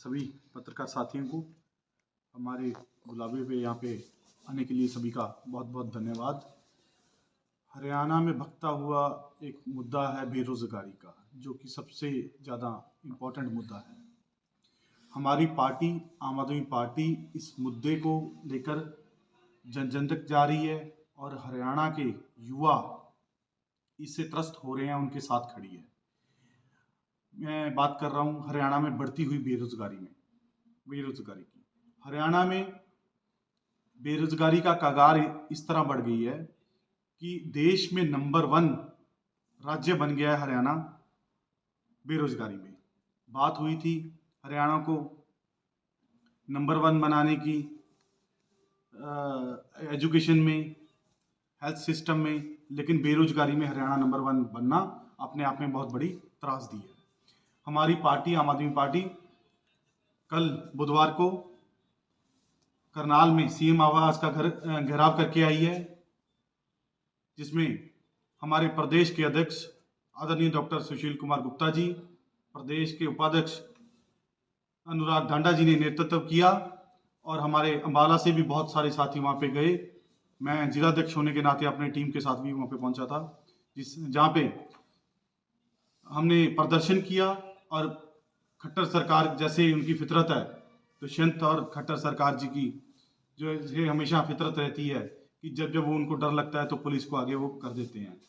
सभी पत्रकार साथियों को हमारे बुलावे पे यहाँ पे आने के लिए सभी का बहुत बहुत धन्यवाद। हरियाणा में भखता हुआ एक मुद्दा है बेरोजगारी का, जो कि सबसे ज़्यादा इम्पोर्टेंट मुद्दा है। हमारी पार्टी आम आदमी पार्टी इस मुद्दे को लेकर जन जन तक जा रही है और हरियाणा के युवा इससे त्रस्त हो रहे हैं, उनके साथ खड़ी है। मैं बात कर रहा हूँ हरियाणा में बढ़ती हुई बेरोजगारी की। हरियाणा में बेरोजगारी का कगार इस तरह बढ़ गई है कि देश में नंबर 1 राज्य बन गया है हरियाणा बेरोजगारी में। बात हुई थी हरियाणा को नंबर 1 बनाने की एजुकेशन में, हेल्थ सिस्टम में, लेकिन बेरोजगारी में हरियाणा नंबर 1 बनना अपने आप में बहुत बड़ी त्रासदी है। हमारी पार्टी आम आदमी पार्टी कल बुधवार को करनाल में सीएम आवास का घेराव करके आई है, जिसमें हमारे प्रदेश के अध्यक्ष आदरणीय डॉक्टर सुशील कुमार गुप्ता जी, प्रदेश के उपाध्यक्ष अनुराग ढांडा जी ने नेतृत्व किया और हमारे अंबाला से भी बहुत सारे साथी वहाँ पे गए। मैं जिलाध्यक्ष होने के नाते अपने टीम के साथ भी वहाँ पे पहुँचा था, जहाँ पे हमने प्रदर्शन किया और खट्टर सरकार जैसे उनकी फितरत है, दुष्यंत और खट्टर सरकार जी की जो ये हमेशा फितरत रहती है कि जब जब वो उनको डर लगता है तो पुलिस को आगे वो कर देते हैं।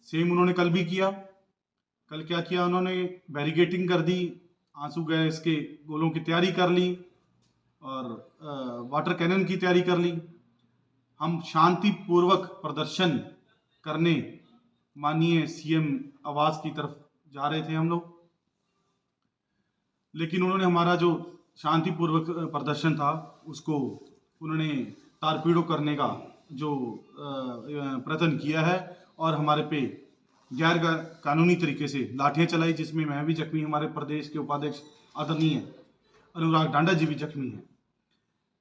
सेम उन्होंने कल भी किया। कल क्या किया उन्होंने? बैरिकेटिंग कर दी, आंसू गैस के गोलों की तैयारी कर ली और वाटर कैनन की तैयारी कर ली। हम शांतिपूर्वक प्रदर्शन करने माननीय सीएम आवास की तरफ जा रहे थे हम लोग, लेकिन उन्होंने हमारा जो शांतिपूर्वक प्रदर्शन था उसको उन्होंने तारपीड़ो करने का जो प्रयत्न किया है और हमारे पे गैर कानूनी तरीके से लाठियां चलाई, जिसमें मैं भी जख्मी, हमारे प्रदेश के उपाध्यक्ष आदरणीय अनुराग ढांडा जी भी जख्मी हैं।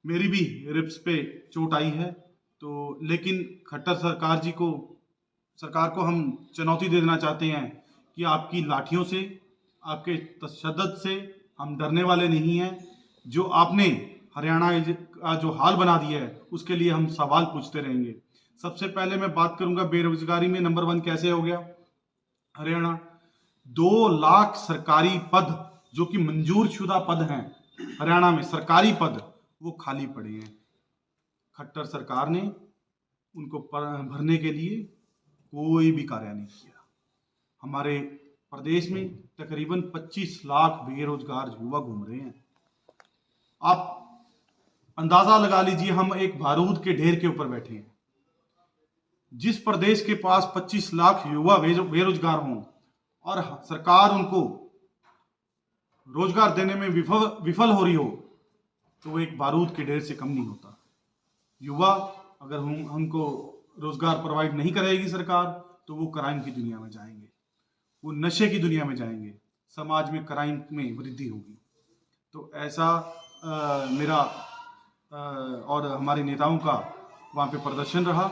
मेरी भी रिब्स पे चोट आई है। तो लेकिन खट्टर सरकार को हम चुनौती दे देना चाहते हैं कि आपकी लाठियों से, आपके तशद्दुद से हम डरने वाले नहीं हैं। जो आपने हरियाणा का जो हाल बना दिया है उसके लिए हम सवाल पूछते रहेंगे। सबसे पहले मैं बात करूंगा बेरोजगारी में नंबर 1 कैसे हो गया हरियाणा। 2 लाख सरकारी पद जो कि मंजूर शुदा पद हैं हरियाणा में, सरकारी पद वो खाली पड़े हैं। खट्टर सरकार ने उनको भरने के लिए कोई भी कार्य नहीं किया। हमारे प्रदेश में तकरीबन 25 लाख बेरोजगार युवा घूम रहे हैं। आप अंदाजा लगा लीजिए, हम एक बारूद के ढेर के ऊपर बैठे हैं। जिस प्रदेश के पास 25 लाख युवा बेरोजगार हों और सरकार उनको रोजगार देने में विफल हो रही हो, तो वो एक बारूद के ढेर से कम नहीं होता। युवा अगर हमको रोजगार प्रोवाइड नहीं करेगी सरकार, तो वो क्राइम की दुनिया में जाएंगे, वो नशे की दुनिया में जाएंगे, समाज में क्राइम में वृद्धि होगी। तो ऐसा मेरा और हमारे नेताओं का वहाँ पे प्रदर्शन रहा।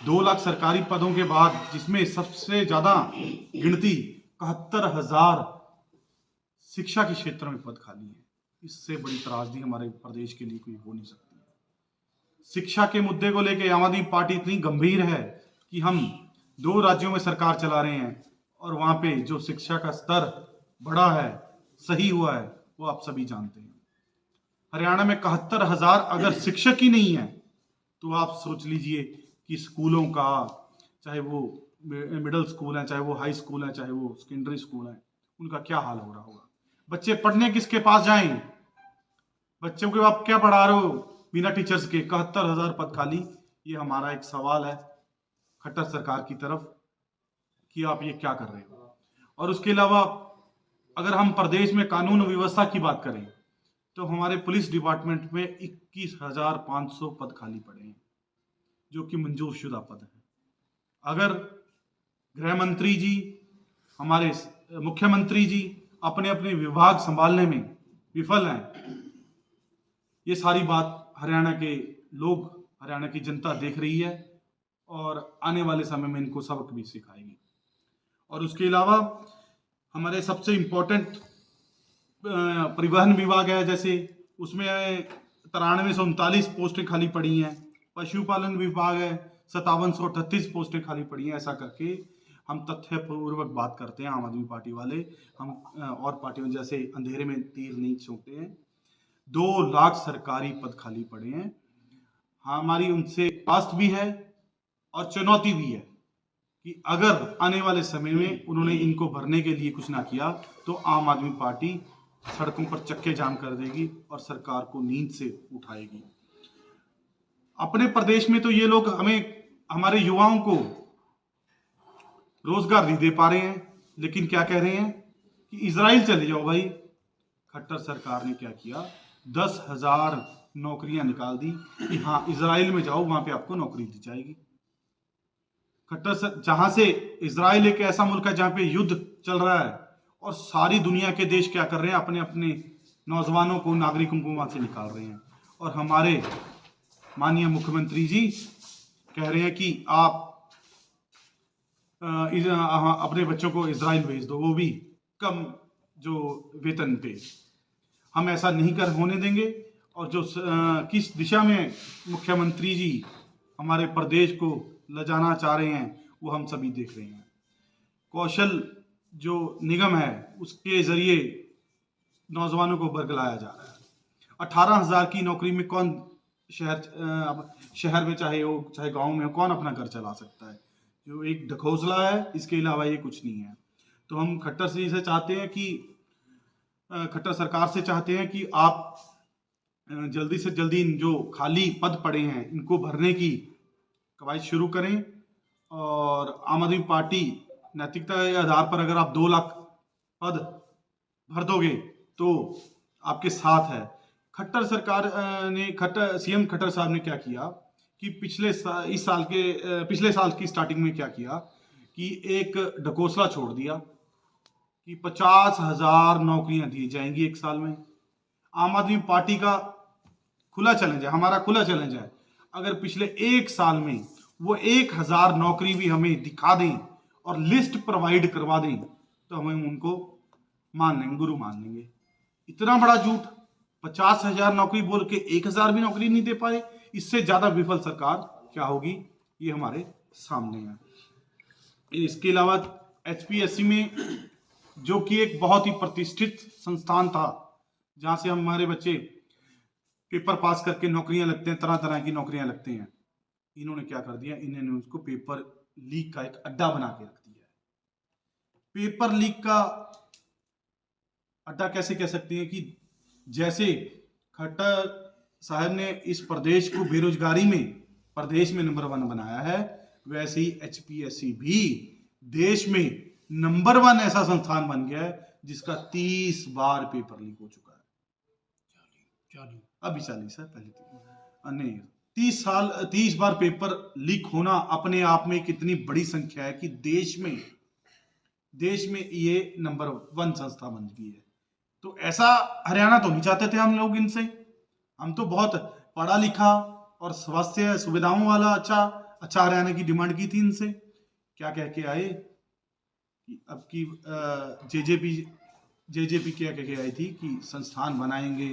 2 लाख सरकारी पदों के बाद, जिसमें सबसे ज़्यादा गिनती 71,000 शिक्षा के क्षेत्र में पद खाली है। इससे बड़ी त्रासदी हमारे प्रदेश के लिए कोई हो नहीं सकती। शिक्षा के मुद्दे को लेकर आम आदमी पार्टी इतनी गंभीर है कि हम 2 राज्यों में सरकार चला रहे हैं और वहाँ पे जो शिक्षा का स्तर बढ़ा है, सही हुआ है, वो आप सभी जानते हैं। हरियाणा में 71,000 अगर शिक्षक ही नहीं है तो आप सोच लीजिए कि स्कूलों का, चाहे वो मिडिल स्कूल है, चाहे वो हाई स्कूल है, चाहे वो सेकेंडरी स्कूल है, उनका क्या हाल हो रहा होगा। बच्चे पढ़ने किसके पास जाएं? बच्चों को आप क्या पढ़ा रहे हो बिना टीचर्स के? 71,000 पद खाली। ये हमारा एक सवाल है खट्टर सरकार की तरफ कि आप ये क्या कर रहे हो। और उसके अलावा अगर हम प्रदेश में कानून व्यवस्था की बात करें तो हमारे पुलिस डिपार्टमेंट में 21,500 पद खाली पड़े हैं, जो कि मंजूर शुदा पद हैं। अगर गृह मंत्री जी, हमारे मुख्यमंत्री जी अपने अपने विभाग संभालने में विफल हैं, ये सारी बात हरियाणा के लोग, हरियाणा की जनता देख रही है और आने वाले समय में इनको सबक भी सिखाएगी। और उसके अलावा हमारे सबसे इम्पोर्टेंट परिवहन विभाग है जैसे, उसमें 9339 पोस्टें खाली पड़ी हैं। पशुपालन विभाग है, 5738 पोस्टें खाली पड़ी हैं। ऐसा करके हम तथ्यपूर्वक बात करते हैं आम आदमी पार्टी वाले। हम और पार्टियों जैसे अंधेरे में तीर नहीं छोड़ते हैं। 2 लाख सरकारी पद खाली पड़े हैं। हमारी उनसे आस भी है और चुनौती भी है कि अगर आने वाले समय में उन्होंने इनको भरने के लिए कुछ ना किया तो आम आदमी पार्टी सड़कों पर चक्के जाम कर देगी और सरकार को नींद से उठाएगी। अपने प्रदेश में तो ये लोग हमारे युवाओं को रोजगार नहीं दे पा रहे हैं, लेकिन क्या कह रहे हैं कि इजराइल चले जाओ भाई। खट्टर सरकार ने क्या किया, 10,000 नौकरियां निकाल दी कि हाँ इजराइल में जाओ, वहां पे आपको नौकरी दी जाएगी। जहां से इजराइल एक ऐसा मुल्क है जहां पे युद्ध चल रहा है और सारी दुनिया के देश क्या कर रहे हैं, अपने अपने नौजवानों को, नागरिकों को वहां से निकाल रहे हैं। और हमारे माननीय मुख्यमंत्री जी कह रहे हैं कि आप अपने बच्चों को इजराइल भेज दो, वो भी कम जो वेतन पे। हम ऐसा नहीं कर होने देंगे। और जो किस दिशा में मुख्यमंत्री जी हमारे प्रदेश को ले जाना चाह रहे हैं वो हम सभी देख रहे हैं। कौशल जो निगम है उसके जरिए नौजवानों को बरगलाया जा रहा है। 18,000 की नौकरी में कौन शहर में चाहे गांव में कौन अपना घर चला सकता है। जो एक ढकोसला है, इसके अलावा ये कुछ नहीं है। तो हम खट्टर जी से चाहते हैं कि खट्टर सरकार से चाहते हैं कि आप जल्दी से जल्दी जो खाली पद पड़े हैं इनको भरने की कवायद शुरू करें। और आम आदमी पार्टी नैतिकता के आधार पर अगर आप 2 लाख पद भर दोगे तो आपके साथ है। खट्टर सरकार ने सीएम खट्टर साहब ने क्या किया कि पिछले साल की स्टार्टिंग में क्या किया कि एक ढकोसला छोड़ दिया कि 50,000 नौकरियां दी जाएंगी एक साल में। आम आदमी पार्टी का खुला चैलेंज है, हमारा खुला चैलेंज है, अगर पिछले 1 साल में वो 1,000 नौकरी भी हमें दिखा दें और लिस्ट प्रोवाइड करवा दें तो हमें उनको मान लेंगे, गुरु मान लेंगे। इतना बड़ा झूठ, 50,000 नौकरी बोल के 1,000 भी नौकरी नहीं दे पाए, इससे ज्यादा विफल सरकार क्या होगी ये हमारे सामने है। इसके अलावा एचपीएससी में जो कि एक बहुत ही प्रतिष्ठित संस्थान था जहां से हमारे बच्चे पेपर पास करके नौकरियां लगते हैं, तरह तरह की नौकरियां लगते हैं, इन्होंने क्या कर दिया, इन्होंने उसको पेपर लीक का एक अड्डा बना के रख दिया है। पेपर लीक का अड्डा कैसे कह सकते हैं कि जैसे खट्टर साहब ने इस प्रदेश को बेरोजगारी में प्रदेश में नंबर 1 बनाया है, वैसे ही एचपीएससी भी देश में नंबर 1 ऐसा संस्थान बन गया है जिसका 30 बार पेपर लीक हो चुका है। अभी 40 है, पहले नहीं, 30 बार पेपर लीक होना अपने आप में कितनी बड़ी संख्या है कि देश में ये नंबर 1 संस्था बन गई है। तो ऐसा हरियाणा तो नहीं चाहते थे हम लोग इनसे। हम तो बहुत पढ़ा लिखा और स्वास्थ्य सुविधाओं वाला अच्छा हरियाणा की डिमांड की थी इनसे। क्या कह के आए कि अब की जेजेपी क्या कह के आई थी कि संस्थान बनाएंगे,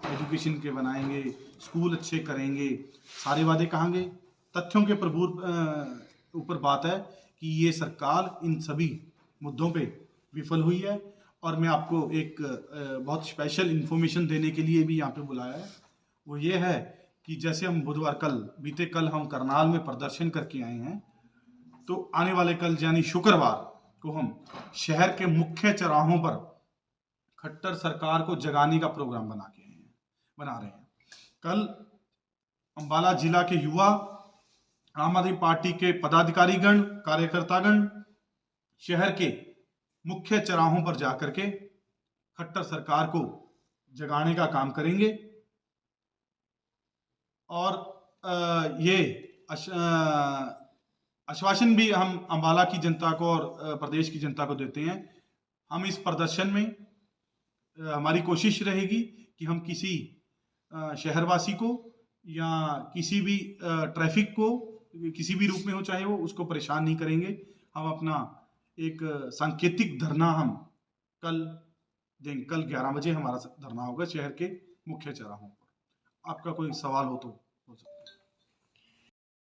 एजुकेशन के बनाएंगे, स्कूल अच्छे करेंगे। सारे वादे कहाँ गए? तथ्यों के ऊपर बात है कि ये सरकार इन सभी मुद्दों पे विफल हुई है। और मैं आपको एक बहुत स्पेशल इंफॉर्मेशन देने के लिए भी यहाँ पे बुलाया है। वो ये है कि जैसे हम बीते कल हम करनाल में प्रदर्शन करके आए हैं, तो आने वाले कल यानी शुक्रवार को हम शहर के मुख्य चौराहों पर खट्टर सरकार को जगाने का प्रोग्राम बना रहे हैं। कल अंबाला जिला के युवा, आम आदमी पार्टी के पदाधिकारीगण, कार्यकर्तागण शहर के मुख्य चौराहों पर जाकर के खट्टर सरकार को जगाने का काम करेंगे। और ये आश्वासन भी हम अंबाला की जनता को और प्रदेश की जनता को देते हैं। हम इस प्रदर्शन में हमारी कोशिश रहेगी कि हम किसी शहरवासी को या किसी भी ट्रैफिक को किसी भी रूप में हो चाहे वो, उसको परेशान नहीं करेंगे। हम अपना एक सांकेतिक धरना हम कल देंगे। कल 11 बजे हमारा धरना होगा शहर के मुख्य चौराहों पर। आपका कोई सवाल हो तो हो सकता है।